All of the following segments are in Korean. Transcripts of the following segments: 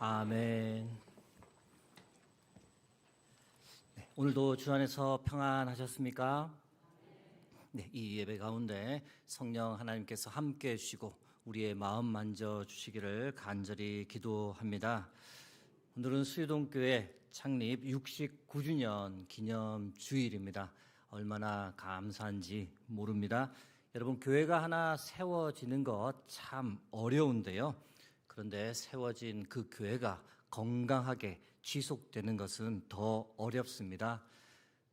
아멘. 네, 오늘도 주 안에서 평안하셨습니까? 네, 이 예배 가운데 성령 하나님께서 함께 해주시고 우리의 마음 만져주시기를 간절히 기도합니다. 오늘은 수유동교회 창립 69주년 기념 주일입니다. 얼마나 감사한지 모릅니다. 여러분, 교회가 하나 세워지는 것 참 어려운데요. 그런데 세워진 그 교회가 건강하게 지속되는 것은 더 어렵습니다.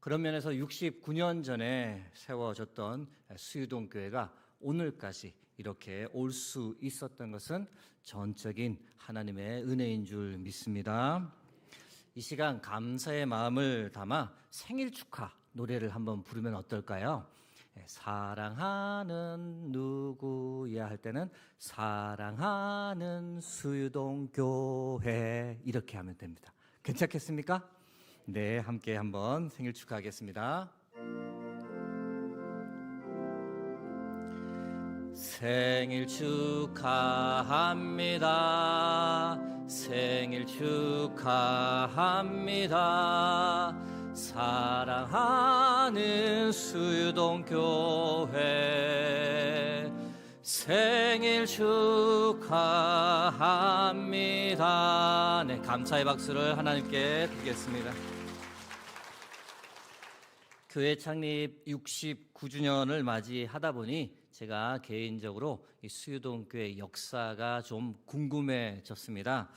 그런 면에서 69년 전에 세워졌던 수유동 교회가 오늘까지 이렇게 올 수 있었던 것은 전적인 하나님의 은혜인 줄 믿습니다. 이 시간 감사의 마음을 담아 생일 축하 노래를 한번 부르면 어떨까요? 사랑하는 누구야 할 때는 사랑하는 수유동 교회 이렇게 하면 됩니다. 괜찮겠습니까? 네, 함께 한번 생일 축하하겠습니다. 생일 축하합니다. 생일 축하합니다. 사랑하는 수유동 교회 생일 축하합니다. 네, 감사의 박수를 하나님께 드리겠습니다. 교회 창립 69주년을 맞이하다 보니 제가 개인적으로 이 수유동 교회 역사가 좀 궁금해졌습니다.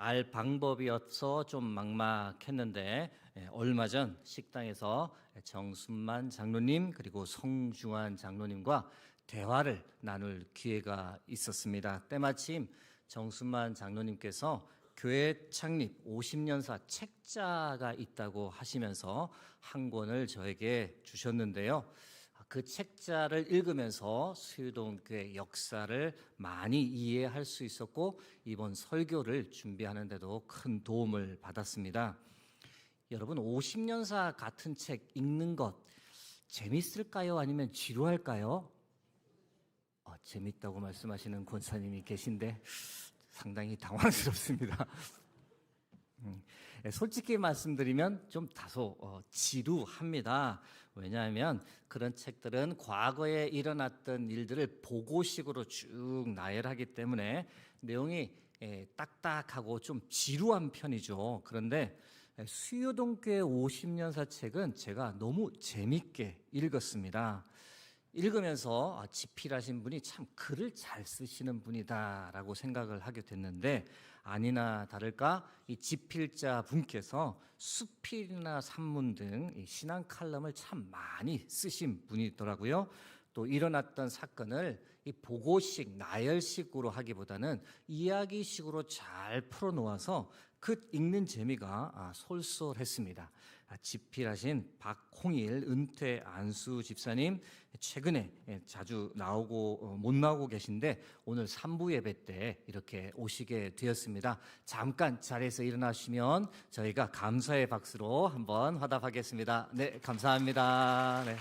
알 방법이어서 좀 막막했는데 얼마 전 식당에서 정순만 장로님 그리고 성중환 장로님과 대화를 나눌 기회가 있었습니다. 때마침 정순만 장로님께서 교회 창립 50년사 책자가 있다고 하시면서 한 권을 저에게 주셨는데요. 그 책자를 읽으면서 수유동 교회 역사를 많이 이해할 수 있었고 이번 설교를 준비하는 데도 큰 도움을 받았습니다. 여러분, 50년사 같은 책 읽는 것 재밌을까요? 아니면 지루할까요? 재밌다고 말씀하시는 권사님이 계신데 상당히 당황스럽습니다. 솔직히 말씀드리면 좀 다소 지루합니다. 왜냐하면 그런 책들은 과거에 일어났던 일들을 보고식으로 쭉 나열하기 때문에 내용이 딱딱하고 좀 지루한 편이죠. 그런데 수유동교회 50년사 책은 제가 너무 재밌게 읽었습니다. 읽으면서 지필하신 분이 참 글을 잘 쓰시는 분이다라고 생각을 하게 됐는데 아니나 다를까 이 지필자 분께서 수필이나 산문 등 신앙 칼럼을 참 많이 쓰신 분이더라고요. 또 일어났던 사건을 이 보고식, 나열식으로 하기보다는 이야기식으로 잘 풀어놓아서 그 읽는 재미가 솔솔했습니다. 집필하신 박홍일 은퇴 안수 집사님 최근에 자주 나오고 못 나오고 계신데 오늘 3부 예배 때 이렇게 오시게 되었습니다. 잠깐 자리에서 일어나시면 저희가 감사의 박수로 한번 화답하겠습니다. 네, 감사합니다. 네.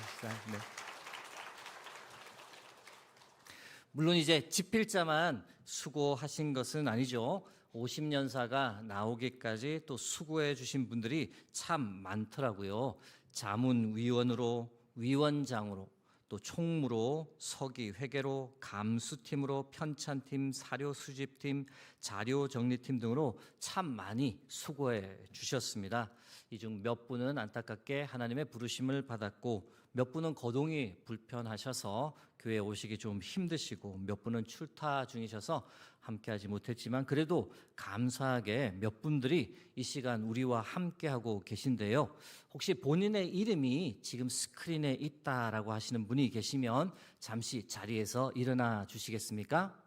물론 이제 집필자만 수고하신 것은 아니죠. 50년사가 나오기까지 또 수고해 주신 분들이 참 많더라고요. 자문위원으로, 위원장으로, 또 총무로, 서기 회계로, 감수팀으로, 편찬팀, 사료 수집팀, 자료 정리팀 등으로 참 많이 수고해 주셨습니다. 이 중 몇 분은 안타깝게 하나님의 부르심을 받았고 몇 분은 거동이 불편하셔서 교회에 오시기 좀 힘드시고 몇 분은 출타 중이셔서 함께하지 못했지만 그래도 감사하게 몇 분들이 이 시간 우리와 함께하고 계신데요. 혹시 본인의 이름이 지금 스크린에 있다라고 하시는 분이 계시면 잠시 자리에서 일어나 주시겠습니까?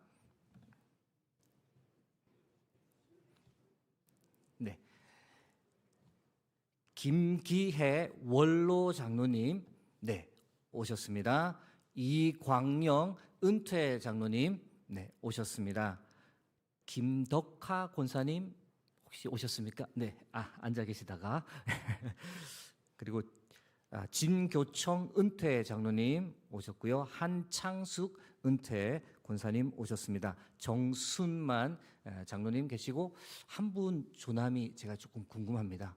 네. 김기혜 원로 장로님, 네, 오셨습니다. 이광영 은퇴 장로님, 네, 오셨습니다. 김덕하 권사님 혹시 오셨습니까? 네, 앉아 계시다가 그리고 진교청 은퇴 장로님 오셨고요. 한창숙 은퇴 권사님 오셨습니다. 정순만 장로님 계시고 한 분 조남이 제가 조금 궁금합니다.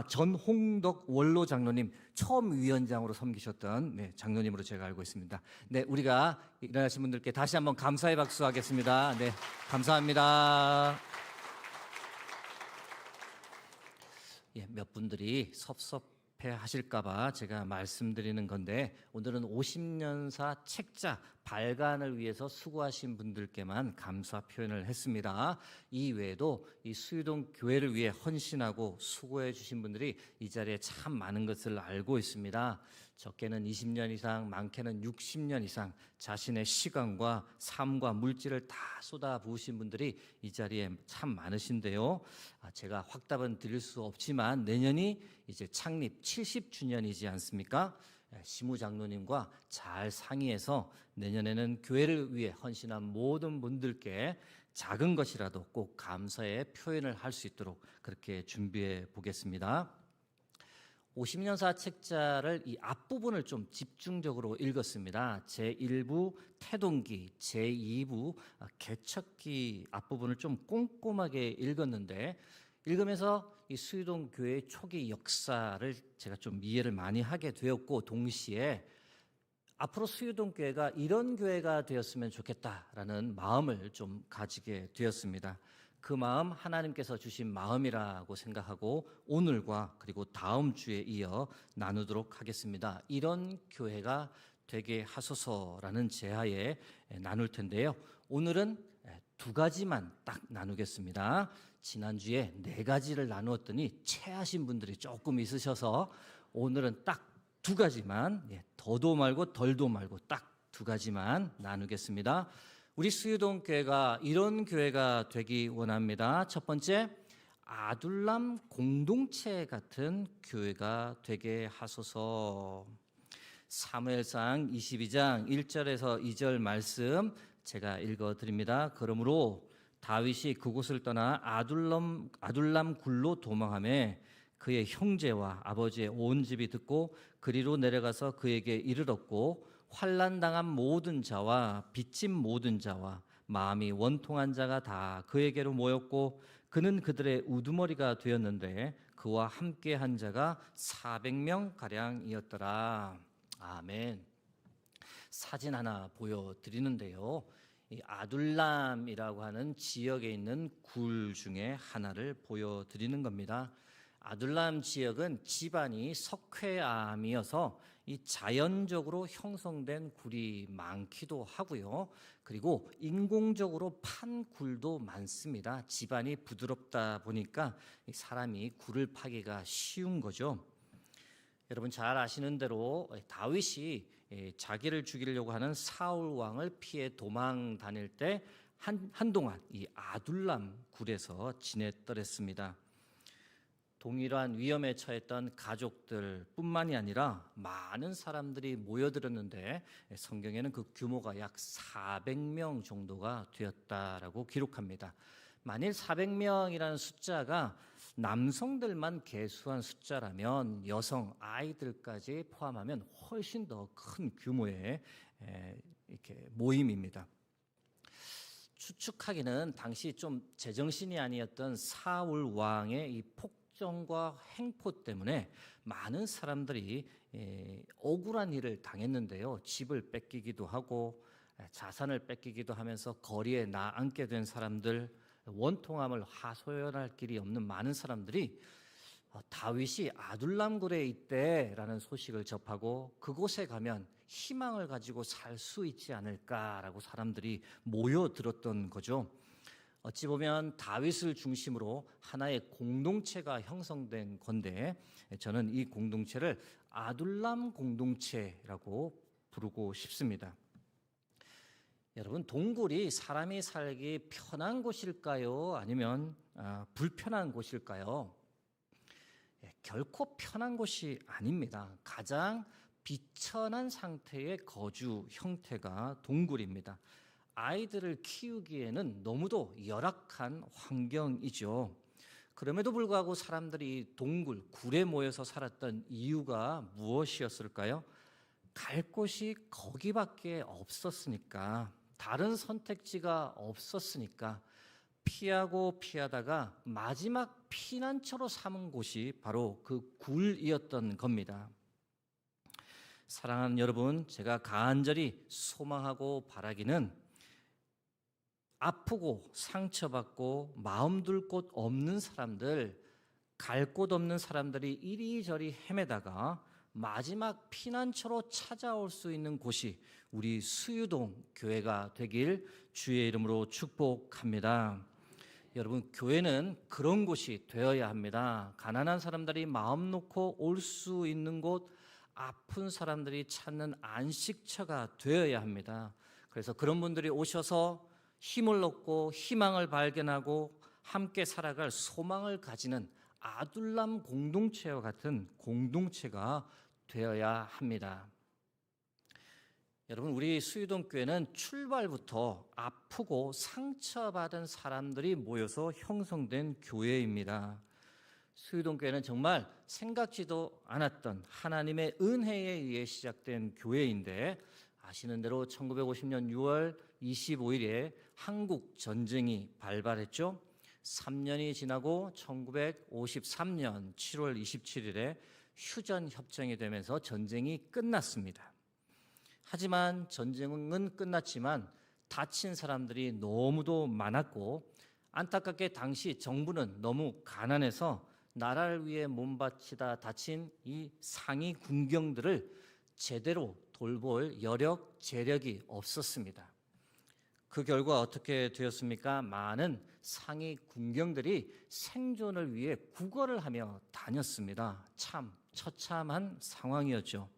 전홍덕 원로 장로님 처음 위원장으로 섬기셨던 장로님으로 제가 알고 있습니다. 네, 우리가 일어나신 분들께 다시 한번 감사의 박수 하겠습니다. 네, 감사합니다. 몇 분들이 섭섭해 하실까봐 제가 말씀드리는 건데 오늘은 50년사 책자 발간을 위해서 수고하신 분들께만 감사 표현을 했습니다. 이 외에도 이 수유동 교회를 위해 헌신하고 수고해 주신 분들이 이 자리에 참 많은 것을 알고 있습니다. 적게는 20년 이상, 많게는 60년 이상 자신의 시간과 삶과 물질을 다 쏟아 부으신 분들이 이 자리에 참 많으신데요. 제가 확답은 드릴 수 없지만 내년이 이제 창립 70주년이지 않습니까? 시무 장로님과 잘 상의해서 내년에는 교회를 위해 헌신한 모든 분들께 작은 것이라도 꼭 감사의 표현을 할 수 있도록 그렇게 준비해 보겠습니다. 50년사 책자를 이 앞부분을 좀 집중적으로 읽었습니다. 제1부 태동기, 제2부 개척기 앞부분을 좀 꼼꼼하게 읽었는데 읽으면서 이 수유동 교회의 초기 역사를 제가 좀 이해를 많이 하게 되었고 동시에 앞으로 수유동 교회가 이런 교회가 되었으면 좋겠다라는 마음을 좀 가지게 되었습니다. 그 마음 하나님께서 주신 마음이라고 생각하고 오늘과 그리고 다음 주에 이어 나누도록 하겠습니다. 이런 교회가 되게 하소서라는 제하에 나눌 텐데요. 오늘은 두 가지만 딱 나누겠습니다. 지난주에 네 가지를 나누었더니 체하신 분들이 조금 있으셔서 오늘은 딱 두 가지만, 더도 말고 덜도 말고 딱 두 가지만 나누겠습니다. 우리 수유동 교회가 이런 교회가 되기 원합니다. 첫 번째, 아둘람 공동체 같은 교회가 되게 하소서. 사무엘상 22장 1절에서 2절 말씀 제가 읽어드립니다. 그러므로 다윗이 그곳을 떠나 아둘람 굴로 도망하며 그의 형제와 아버지의 온 집이 듣고 그리로 내려가서 그에게 이르렀고 환난당한 모든 자와 빚진 모든 자와 마음이 원통한 자가 다 그에게로 모였고 그는 그들의 우두머리가 되었는데 그와 함께 한 자가 400명 가량이었더라. 아멘. 사진 하나 보여드리는데요. 이 아둘람이라고 하는 지역에 있는 굴 중에 하나를 보여드리는 겁니다. 아둘람 지역은 지반이 석회암이어서 이 자연적으로 형성된 굴이 많기도 하고요. 그리고 인공적으로 판 굴도 많습니다. 지반이 부드럽다 보니까 사람이 굴을 파기가 쉬운 거죠. 여러분 잘 아시는 대로 다윗이 자기를 죽이려고 하는 사울 왕을 피해 도망 다닐 때 한동안 이 아둘람 굴에서 지냈더랬습니다. 동일한 위험에 처했던 가족들뿐만이 아니라 많은 사람들이 모여들었는데 성경에는 그 규모가 약 400명 정도가 되었다라고 기록합니다. 만일 400명이라는 숫자가 남성들만 계수한 숫자라면 여성, 아이들까지 포함하면 훨씬 더 큰 규모의 이렇게 모임입니다. 추측하기는 당시 좀 제정신이 아니었던 사울 왕의 이 폭정과 행포 때문에 많은 사람들이 억울한 일을 당했는데요. 집을 뺏기기도 하고 자산을 뺏기기도 하면서 거리에 나앉게 된 사람들, 원통함을 하소연할 길이 없는 많은 사람들이 다윗이 아둘람굴에 있대라는 소식을 접하고 그곳에 가면 희망을 가지고 살 수 있지 않을까라고 사람들이 모여들었던 거죠. 어찌 보면 다윗을 중심으로 하나의 공동체가 형성된 건데 저는 이 공동체를 아둘람 공동체라고 부르고 싶습니다. 여러분, 동굴이 사람이 살기 편한 곳일까요? 아니면 불편한 곳일까요? 결코 편한 곳이 아닙니다. 가장 비천한 상태의 거주 형태가 동굴입니다. 아이들을 키우기에는 너무도 열악한 환경이죠. 그럼에도 불구하고 사람들이 동굴, 굴에 모여서 살았던 이유가 무엇이었을까요? 갈 곳이 거기밖에 없었으니까, 다른 선택지가 없었으니까 피하고 피하다가 마지막 피난처로 삼은 곳이 바로 그 굴이었던 겁니다. 사랑하는 여러분, 제가 간절히 소망하고 바라기는 아프고 상처받고 마음 둘 곳 없는 사람들, 갈 곳 없는 사람들이 이리저리 헤매다가 마지막 피난처로 찾아올 수 있는 곳이 우리 수유동 교회가 되길 주의 이름으로 축복합니다. 여러분, 교회는 그런 곳이 되어야 합니다. 가난한 사람들이 마음 놓고 올 수 있는 곳, 아픈 사람들이 찾는 안식처가 되어야 합니다. 그래서 그런 분들이 오셔서 힘을 얻고 희망을 발견하고 함께 살아갈 소망을 가지는 아둘람 공동체와 같은 공동체가 되어야 합니다. 여러분, 우리 수유동 교회는 출발부터 아프고 상처받은 사람들이 모여서 형성된 교회입니다. 수유동 교회는 정말 생각지도 않았던 하나님의 은혜에 의해 시작된 교회인데, 아시는 대로 1950년 6월 25일에 한국 전쟁이 발발했죠. 3년이 지나고 1953년 7월 27일에 휴전 협정이 되면서 전쟁이 끝났습니다. 하지만 전쟁은 끝났지만 다친 사람들이 너무도 많았고, 안타깝게 당시 정부는 너무 가난해서 나라를 위해 몸바치다 다친 이 상위 군경들을 제대로 돌볼 여력, 재력이 없었습니다. 그 결과 어떻게 되었습니까? 많은 상위 군경들이 생존을 위해 구걸을 하며 다녔습니다. 참 처참한 상황이었죠.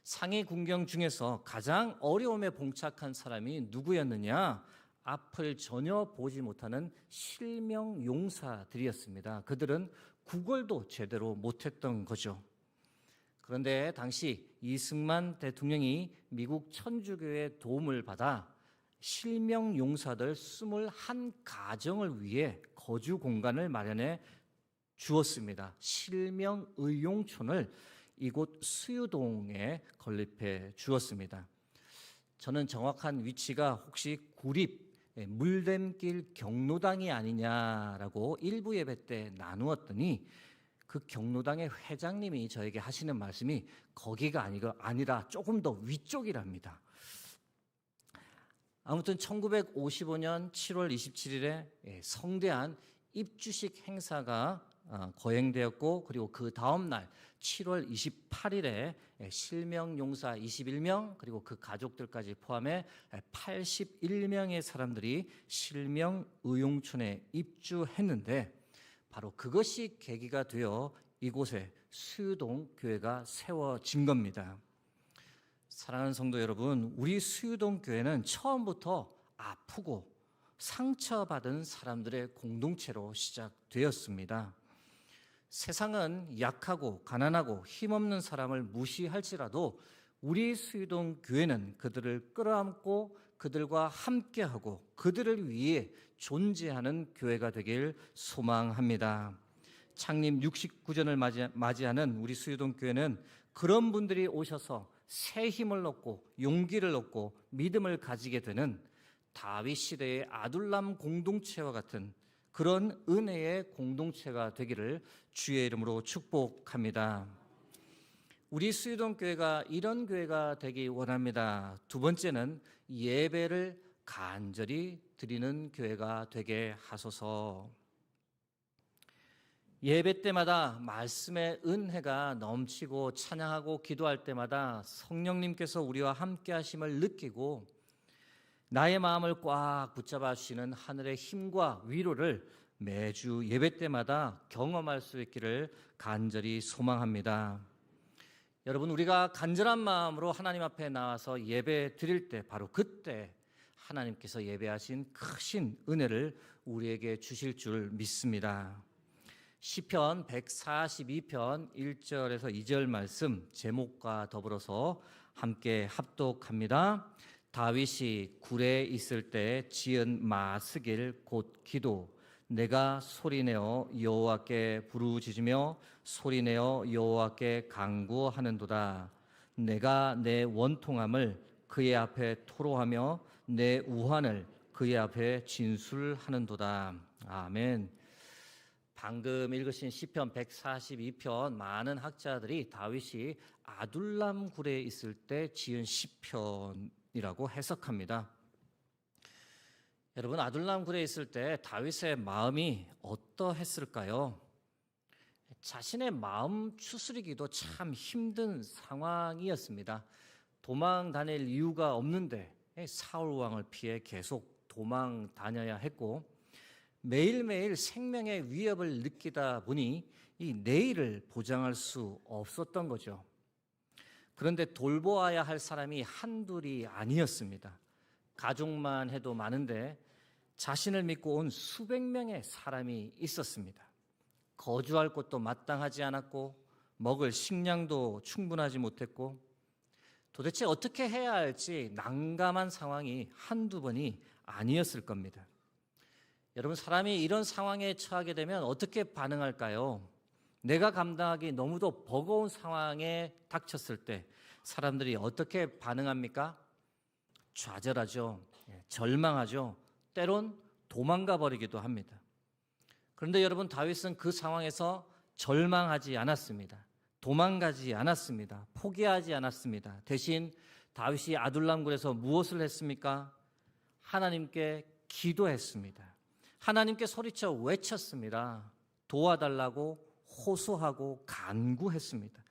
상위 군경 중에서 가장 어려움에 봉착한 사람이 누구였느냐? 앞을 전혀 보지 못하는 실명 용사들이었습니다. 그들은 구걸도 제대로 못했던 거죠. 그런데 당시 이승만 대통령이 미국 천주교의 도움을 받아 실명 용사들 21가정을 위해 거주 공간을 마련해 주었습니다. 실명 의용촌을 이곳 수유동에 건립해 주었습니다. 저는 정확한 위치가 혹시 구립 물댐길 경로당이 아니냐라고 일부 예배 때 나누었더니, 그 경로당의 회장님이 저에게 하시는 말씀이 거기가 아니라 조금 더 위쪽이랍니다. 아무튼 1955년 7월 27일에 성대한 입주식 행사가 거행되었고, 그리고 그 다음 날 7월 28일에 실명용사 21명 그리고 그 가족들까지 포함해 81명의 사람들이 실명의용촌에 입주했는데, 바로 그것이 계기가 되어 이곳에 수유동 교회가 세워진 겁니다. 사랑하는 성도 여러분, 우리 수유동 교회는 처음부터 아프고 상처받은 사람들의 공동체로 시작되었습니다. 세상은 약하고 가난하고 힘없는 사람을 무시할지라도 우리 수유동 교회는 그들을 끌어안고 그들과 함께하고 그들을 위해 존재하는 교회가 되길 소망합니다. 창립 69주년을 맞이하는 우리 수유동 교회는 그런 분들이 오셔서 새 힘을 얻고 용기를 얻고 믿음을 가지게 되는 다윗 시대의 아둘람 공동체와 같은 그런 은혜의 공동체가 되기를 주의 이름으로 축복합니다. 우리 수유동 교회가 이런 교회가 되기 원합니다. 두 번째는 예배를 간절히 드리는 교회가 되게 하소서. 예배 때마다 말씀의 은혜가 넘치고 찬양하고 기도할 때마다 성령님께서 우리와 함께 하심을 느끼고 나의 마음을 꽉 붙잡아 주시는 하늘의 힘과 위로를 매주 예배 때마다 경험할 수 있기를 간절히 소망합니다. 여러분, 우리가 간절한 마음으로 하나님 앞에 나와서 예배 드릴 때 바로 그때 하나님께서 예배하신 크신 은혜를 우리에게 주실 줄 믿습니다. 시편 142편 1절에서 2절 말씀 제목과 더불어서 함께 합독합니다. 다윗이 굴에 있을 때 지은 마스길 곧 기도. 내가 소리내어 여호와께 부르짖으며 소리내어 여호와께 간구하는도다. 내가 내 원통함을 그의 앞에 토로하며 내 우환을 그의 앞에 진술하는도다. 아멘. 방금 읽으신 시편 142편, 많은 학자들이 다윗이 아둘람 굴에 있을 때 지은 시편이라고 해석합니다. 여러분, 아둘람 굴에 있을 때 다윗의 마음이 어떠했을까요? 자신의 마음 추스리기도 참 힘든 상황이었습니다. 도망 다닐 이유가 없는데 사울 왕을 피해 계속 도망 다녀야 했고, 매일매일 생명의 위협을 느끼다 보니 이 내일을 보장할 수 없었던 거죠. 그런데 돌보아야 할 사람이 한둘이 아니었습니다. 가족만 해도 많은데 자신을 믿고 온 수백 명의 사람이 있었습니다. 거주할 곳도 마땅하지 않았고 먹을 식량도 충분하지 못했고 도대체 어떻게 해야 할지 난감한 상황이 한두 번이 아니었을 겁니다. 여러분, 사람이 이런 상황에 처하게 되면 어떻게 반응할까요? 내가 감당하기 너무도 버거운 상황에 닥쳤을 때 사람들이 어떻게 반응합니까? 좌절하죠. 절망하죠. 때론 도망가 버리기도 합니다. 그런데 여러분, 다윗은 그 상황에서 절망하지 않았습니다. 도망가지 않았습니다. 포기하지 않았습니다. 대신 다윗이 아둘람굴에서 무엇을 했습니까? 하나님께 기도했습니다. 하나님께 소리쳐 외쳤습니다. 도와달라고 호소하고 간구했습니다.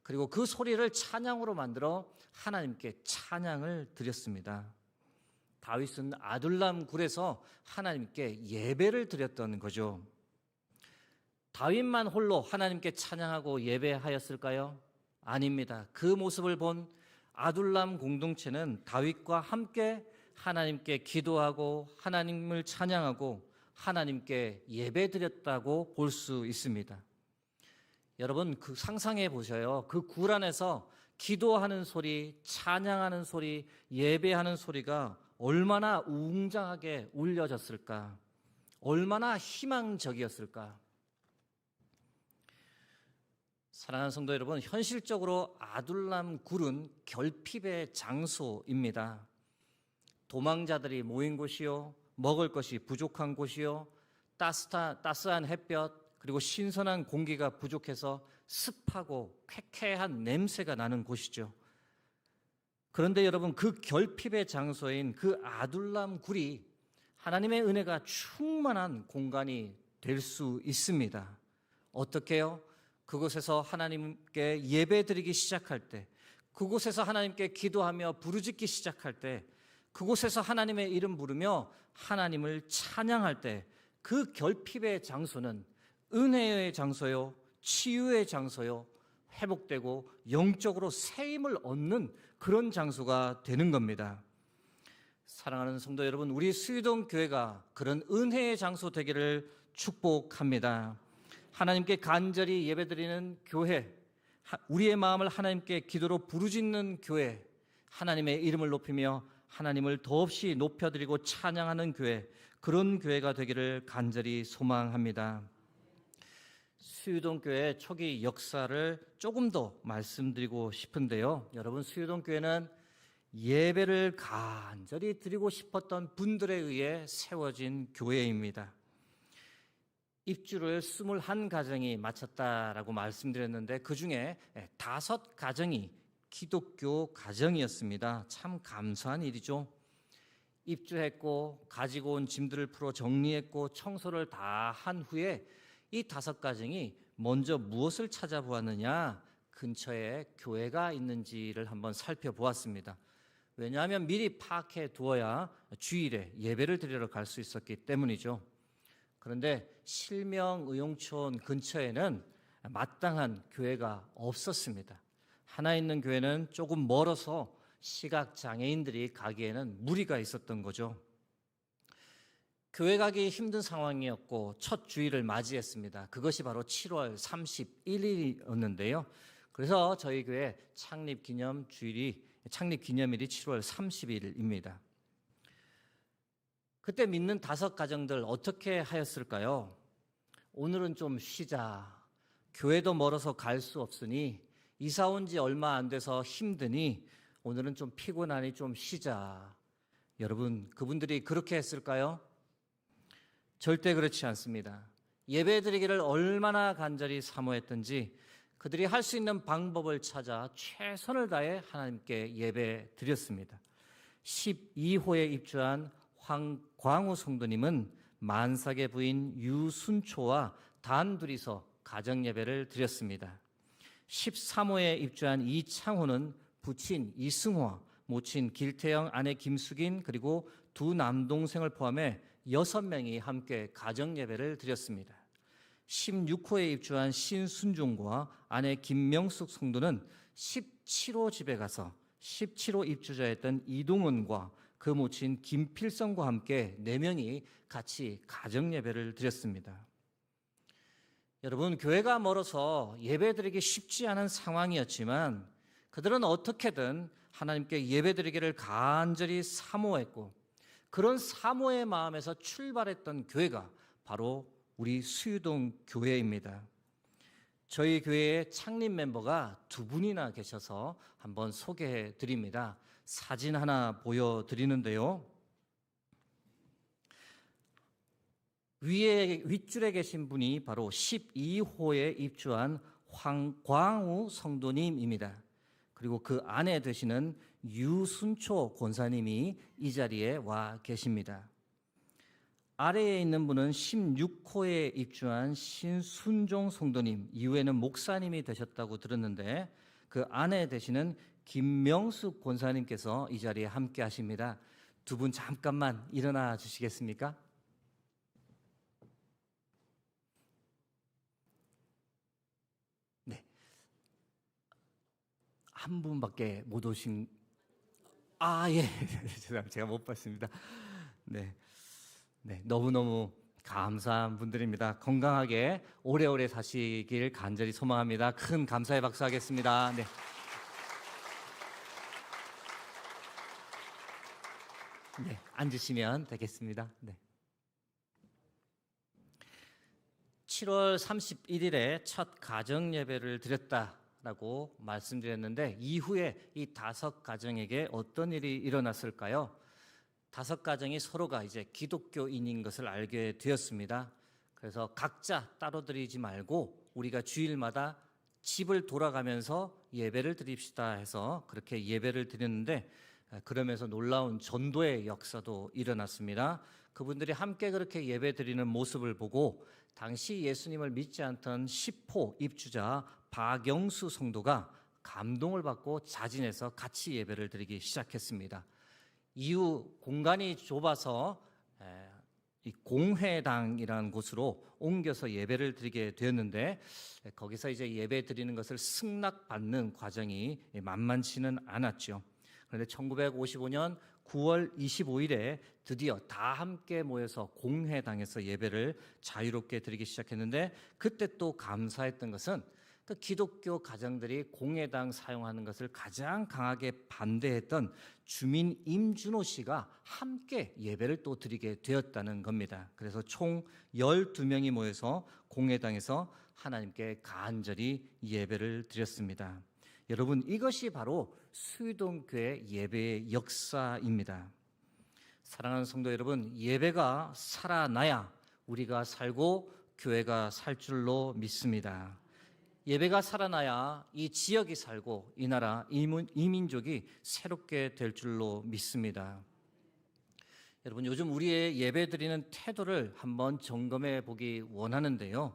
그리고 그 소리를 찬양으로 만들어 하나님께 찬양을 드렸습니다. 다윗은 아둘람 굴에서 하나님께 예배를 드렸던 거죠. 다윗만 홀로 하나님께 찬양하고 예배하였을까요? 아닙니다. 그 모습을 본 아둘람 공동체는 다윗과 함께 하나님께 기도하고 하나님을 찬양하고 하나님께 예배드렸다고 볼 수 있습니다. 여러분, 그 상상해 보셔요. 그 굴 안에서 기도하는 소리, 찬양하는 소리, 예배하는 소리가 얼마나 웅장하게 울려졌을까? 얼마나 희망적이었을까? 사랑하는 성도 여러분, 현실적으로 아둘람 굴은 결핍의 장소입니다. 도망자들이 모인 곳이요, 먹을 것이 부족한 곳이요, 따스한 햇볕 그리고 신선한 공기가 부족해서 습하고 쾌쾌한 냄새가 나는 곳이죠. 그런데 여러분, 그 결핍의 장소인 그 아둘람 굴이 하나님의 은혜가 충만한 공간이 될 수 있습니다. 어떻게요? 그곳에서 하나님께 예배드리기 시작할 때, 그곳에서 하나님께 기도하며 부르짖기 시작할 때, 그곳에서 하나님의 이름 부르며 하나님을 찬양할 때, 그 결핍의 장소는 은혜의 장소요, 치유의 장소요, 회복되고 영적으로 새 힘을 얻는 그런 장소가 되는 겁니다. 사랑하는 성도 여러분, 우리 수유동 교회가 그런 은혜의 장소 되기를 축복합니다. 하나님께 간절히 예배드리는 교회, 우리의 마음을 하나님께 기도로 부르짖는 교회, 하나님의 이름을 높이며 하나님을 더없이 높여드리고 찬양하는 교회, 그런 교회가 되기를 간절히 소망합니다. 수유동 교회 초기 역사를 조금 더 말씀드리고 싶은데요. 여러분, 수유동 교회는 예배를 간절히 드리고 싶었던 분들에 의해 세워진 교회입니다. 입주를 21가정이 마쳤다라고 말씀드렸는데 그 중에 5가정이 기독교 가정이었습니다. 참 감사한 일이죠. 입주했고 가지고 온 짐들을 풀어 정리했고 청소를 다 한 후에 이 5가정이 먼저 무엇을 찾아보았느냐? 근처에 교회가 있는지를 한번 살펴보았습니다. 왜냐하면 미리 파악해 두어야 주일에 예배를 드리러 갈 수 있었기 때문이죠. 그런데 실명의용촌 근처에는 마땅한 교회가 없었습니다. 하나 있는 교회는 조금 멀어서 시각장애인들이 가기에는 무리가 있었던 거죠. 교회 가기 힘든 상황이었고 첫 주일을 맞이했습니다. 그것이 바로 7월 31일이었는데요. 그래서 저희 교회 창립 기념일이 7월 30일입니다. 그때 믿는 5가정들 어떻게 하였을까요? 오늘은 좀 쉬자. 교회도 멀어서 갈 수 없으니 이사 온 지 얼마 안 돼서 힘드니 오늘은 좀 피곤하니 좀 쉬자. 여러분, 그분들이 그렇게 했을까요? 절대 그렇지 않습니다. 예배드리기를 얼마나 간절히 사모했던지 그들이 할 수 있는 방법을 찾아 최선을 다해 하나님께 예배 드렸습니다. 12호에 입주한 황광우 성도님은 만삭의 부인 유순초와 단둘이서 가정예배를 드렸습니다. 13호에 입주한 이창호는 부친 이승호와 모친 길태영, 아내 김숙인, 그리고 두 남동생을 포함해 6명이 함께 가정예배를 드렸습니다. 16호에 입주한 신순종과 아내 김명숙 성도는 17호 집에 가서 17호 입주자였던 이동훈과 그 모친 김필성과 함께 4명이 같이 가정예배를 드렸습니다. 여러분, 교회가 멀어서 예배드리기 쉽지 않은 상황이었지만 그들은 어떻게든 하나님께 예배드리기를 간절히 사모했고 그런 사모의 마음에서 출발했던 교회가 바로 우리 수유동 교회입니다. 저희 교회의 창립 멤버가 2분이나 계셔서 한번 소개해 드립니다. 사진 하나 보여드리는데요. 윗줄에 계신 분이 바로 12호에 입주한 황광우 성도님입니다. 그리고 그 아내 되시는 유순초 권사님이 이 자리에 와 계십니다. 아래에 있는 분은 16호에 입주한 신순종 성도님, 이후에는 목사님이 되셨다고 들었는데 그 아내 되시는 김명숙 권사님께서 이 자리에 함께 하십니다. 2분 잠깐만 일어나 주시겠습니까? 네. 한 분밖에 못 오신, 예. 죄송합니다. 제가 못 봤습니다. 네. 네, 너무너무 감사한 분들입니다. 건강하게 오래오래 사시길 간절히 소망합니다. 큰 감사의 박수 하겠습니다. 네. 네, 앉으시면 되겠습니다. 네. 7월 31일에 첫 가정 예배를 드렸다라고 말씀드렸는데 이후에 이 5가정에게 어떤 일이 일어났을까요? 5가정이 서로가 이제 기독교인인 것을 알게 되었습니다. 그래서 각자 따로 드리지 말고 우리가 주일마다 집을 돌아가면서 예배를 드립시다 해서 그렇게 예배를 드렸는데 그러면서 놀라운 전도의 역사도 일어났습니다. 그분들이 함께 그렇게 예배 드리는 모습을 보고 당시 예수님을 믿지 않던 10호 입주자 박영수 성도가 감동을 받고 자진해서 같이 예배를 드리기 시작했습니다. 이후 공간이 좁아서 이 공회당이라는 곳으로 옮겨서 예배를 드리게 되었는데 거기서 이제 예배 드리는 것을 승낙받는 과정이 만만치는 않았죠. 그런데 1955년 9월 25일에 드디어 다 함께 모여서 공회당에서 예배를 자유롭게 드리기 시작했는데 그때 또 감사했던 것은 그 기독교 가정들이 공회당 사용하는 것을 가장 강하게 반대했던 주민 임준호 씨가 함께 예배를 또 드리게 되었다는 겁니다. 그래서 총 12명이 모여서 공회당에서 하나님께 간절히 예배를 드렸습니다. 여러분, 이것이 바로 수유동교회 예배의 역사입니다. 사랑하는 성도 여러분, 예배가 살아나야 우리가 살고 교회가 살 줄로 믿습니다. 예배가 살아나야 이 지역이 살고 이 나라, 이 민족이 새롭게 될 줄로 믿습니다. 여러분, 요즘 우리의 예배드리는 태도를 한번 점검해 보기 원하는데요.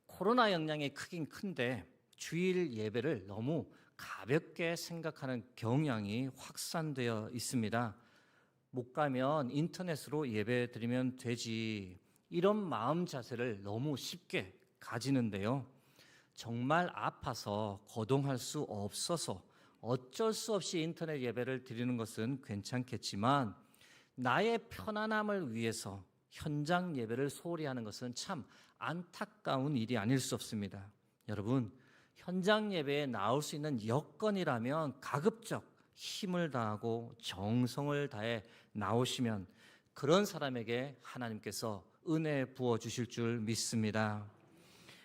코로나 영향이 크긴 큰데 주일 예배를 너무 가볍게 생각하는 경향이 확산되어 있습니다. 못 가면 인터넷으로 예배 드리면 되지, 이런 마음 자세를 너무 쉽게 가지는데요. 정말 아파서 거동할 수 없어서 어쩔 수 없이 인터넷 예배를 드리는 것은 괜찮겠지만 나의 편안함을 위해서 현장 예배를 소홀히 하는 것은 참 안타까운 일이 아닐 수 없습니다. 여러분, 현장 예배에 나올 수 있는 여건이라면 가급적 힘을 다하고 정성을 다해 나오시면 그런 사람에게 하나님께서 은혜 부어 주실 줄 믿습니다.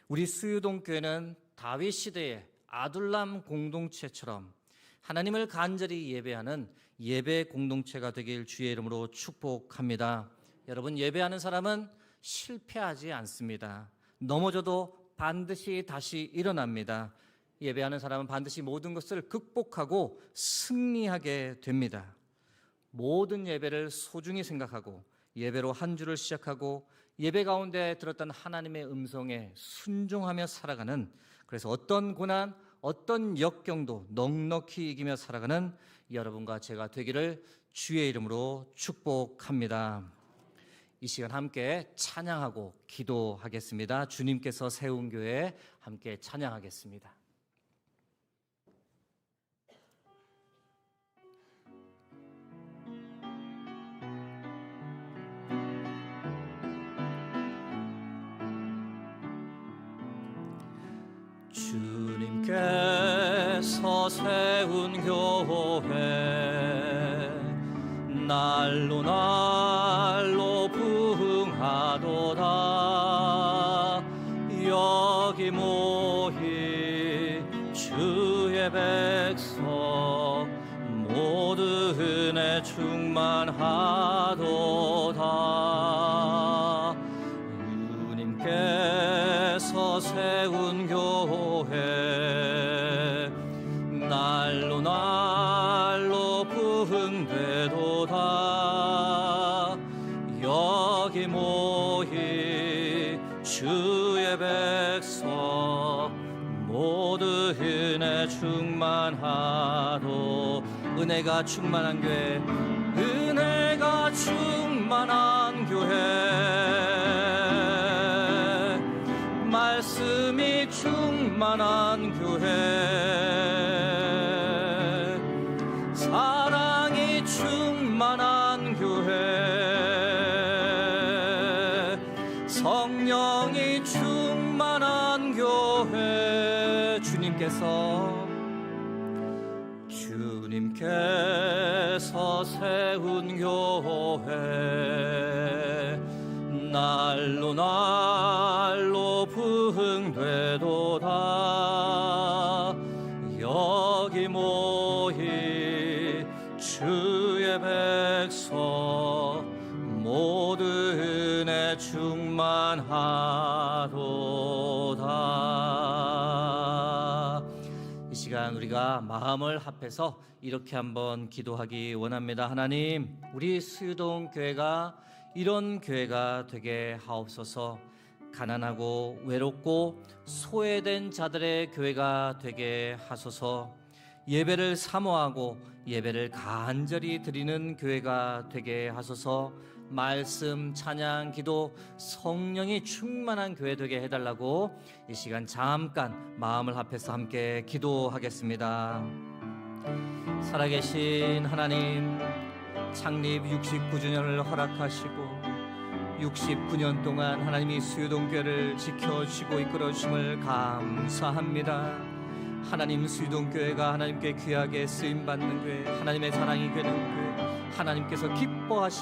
우리 수유동 교회는 다윗 시대의 아둘람 공동체처럼 하나님을 간절히 예배하는 예배 공동체가 되길 주의 이름으로 축복합니다. 여러분, 예배하는 사람은 실패하지 않습니다. 넘어져도 반드시 다시 일어납니다. 예배하는 사람은 반드시 모든 것을 극복하고 승리하게 됩니다. 모든 예배를 소중히 생각하고 예배로 한 주를 시작하고 예배 가운데 들었던 하나님의 음성에 순종하며 살아가는, 그래서 어떤 고난, 어떤 역경도 넉넉히 이기며 살아가는 여러분과 제가 되기를 주의 이름으로 축복합니다. 이 시간 함께 찬양하고 기도하겠습니다. 주님께서 세운 교회 함께 찬양하겠습니다. 주님께서 세운 교회 날로 날로 부흥하도다. 여기 모인 주의 백성 모두 은혜 충만하도다. 주님께서 세운 교회 날로 날로 부흥되도다. 여기 모인 주의 백성 모두 은혜 충만하도. 은혜가 충만한 교회, 은혜가 충만한 교회, 말씀이 충만한 교회, 사랑이 충만한 교회, 성령이 충만한 교회. 주님께서 세운 교회 날로 날로 부흥되도다. 여기 모인 주의 백성 모두 은혜 충만하도다. 이 시간 우리가 마음을 합해서 이렇게 한번 기도하기 원합니다. 하나님, 우리 수유동 교회가 이런 교회가 되게 하옵소서. 가난하고 외롭고 소외된 자들의 교회가 되게 하소서. 예배를 사모하고 예배를 간절히 드리는 교회가 되게 하소서. 말씀, 찬양, 기도, 성령이 충만한 교회 되게 해달라고 이 시간 잠깐 마음을 합해서 함께 기도하겠습니다. 살아계신 하나님, 창립 69주년을 허락하시고 69년 동안 하나님이 수유동교회를 지켜주시고 이끌어주심을 감사합니다. 하나님, 수유동교회가 하나님께 귀하게 쓰임받는 교회, 하나님의 사랑이 되는 교회, 하나님께서 기뻐하시는